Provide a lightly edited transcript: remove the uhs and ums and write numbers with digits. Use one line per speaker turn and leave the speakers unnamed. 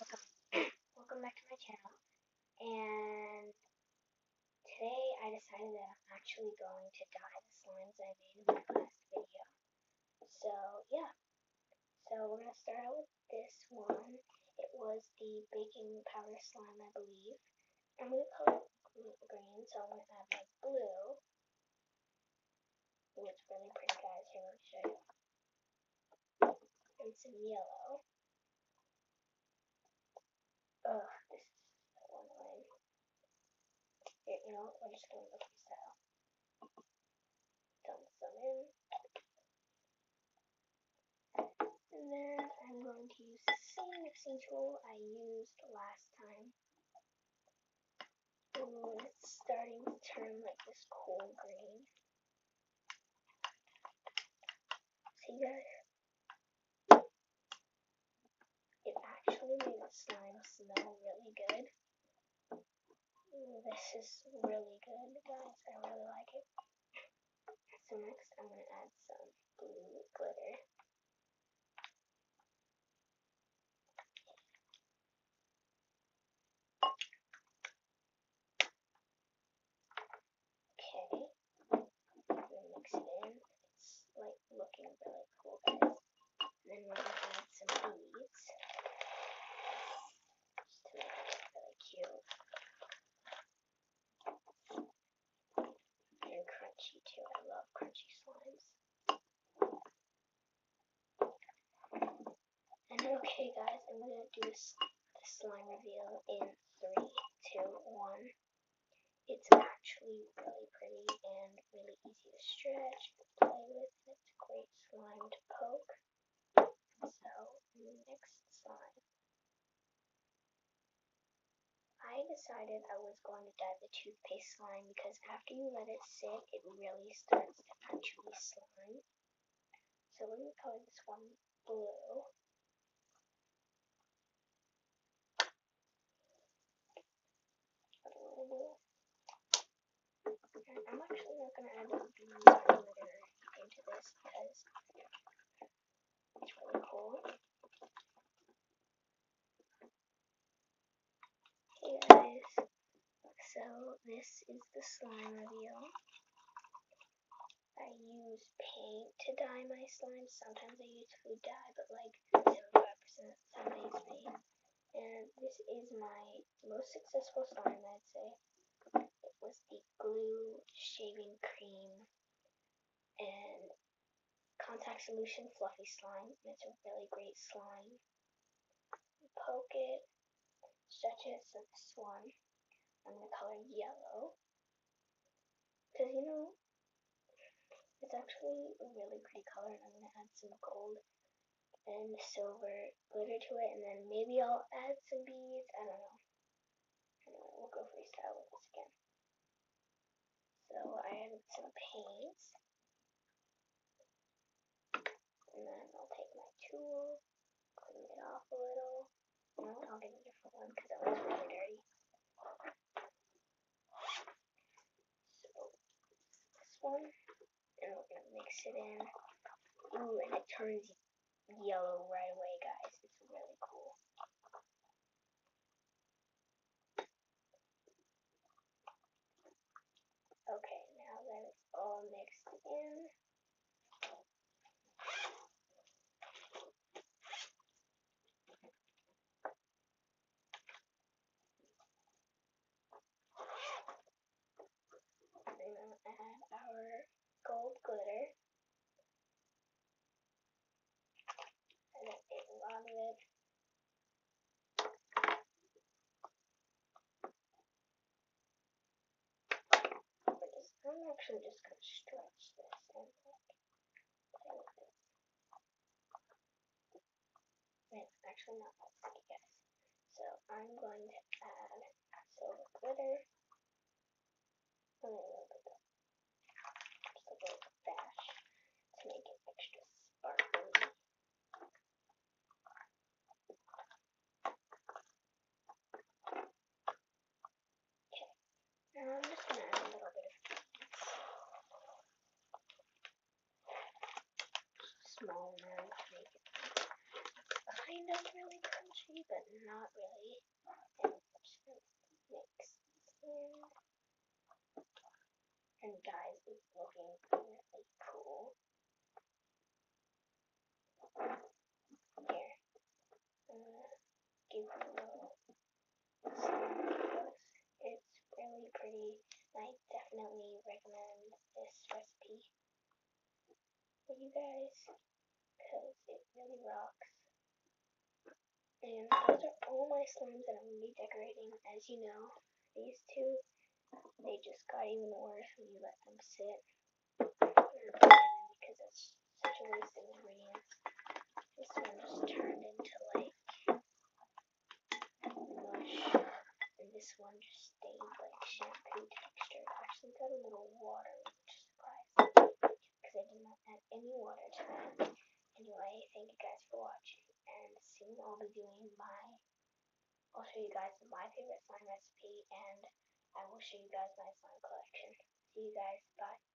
welcome back to my channel. And today I decided that I'm actually going to dye the slimes I made in my last video. So yeah, so we're gonna start out with this one. It was the baking powder slime, I believe. I'm gonna color it green, so I'm gonna add my blue. Ooh, it's really pretty, guys. Here, let me show you. And some yellow. Ugh, this is so annoying. Here, you know what? We're just gonna go freestyle. Dump some in. And then I'm going to use the same mixing tool I used last time. Ooh, it's starting to turn like this cool green. See, guys? It actually made the slime smell really good. Ooh, this is really good, guys. I really like it. So next I'm going to add some blue glitter. Okay. Mix it in. It's like looking really cool, guys. And then we're going to add some beads. Just to make it really cute. And crunchy too. I love crunchy slimes. And okay, guys, I'm gonna do the slime reveal in 3, 2, 1. It's actually really pretty and really easy to stretch and play with. It's a great slime to poke. So next slime. I decided I was going to dye the toothpaste slime because after you let it sit, it really starts to actually slime. So we're going to color this one blue. And I'm actually not going to add the beads or glitter into this because it's really cool. Hey guys, so this is the slime reveal. I use paint to dye my slime. Sometimes I use food dye, but like 75% some I use paint. And this is my most successful slime, I'd say. It was the glue shaving cream and contact solution fluffy slime. And it's a really great slime. You poke it, stretch it. So this one, I'm going to color yellow. Because, you know, it's actually a really pretty color, and I'm going to add some gold and silver glitter to it, and then maybe I'll add some beads. I don't know. Anyway, we'll go freestyle with this again. So I added some paints, and then I'll take my tool, clean it off a little. You know what? I'll get a different one because that one's really dirty. So this one, and we're going to mix it in. Ooh, and it turns yellow right away, guys. It's really cool. Okay, now that it's all mixed in, we're going to add our gold glitter. And then a lot of it. I'm actually just going to stretch this and play with it. It's actually not that sticky, guys. So I'm going to add silver glitter. Only a little bit, just a little dash to make it extra sparkly. Okay, now I'm just going to add a little bit of small amount to make it kind of really crunchy, but not really. And I'm just gonna mix in. And guys, it's looking really cool. Here, I'm gonna give you a little slime. It's really pretty. I definitely recommend this recipe for you guys because it really rocks. And those are all my slimes that I'm going to be decorating. As you know, these two, they just got even worse when you let them sit. Because it's such a waste of ingredients. This one just turned into like mush. And this one just stayed like shampoo texture. It actually got a little water, which is surprising. Because I did not add any water to that. Anyway, thank you guys for watching. And soon I'll be doing I'll show you guys my favorite slime recipe, and I will show you guys my slime collection. See you guys. Bye.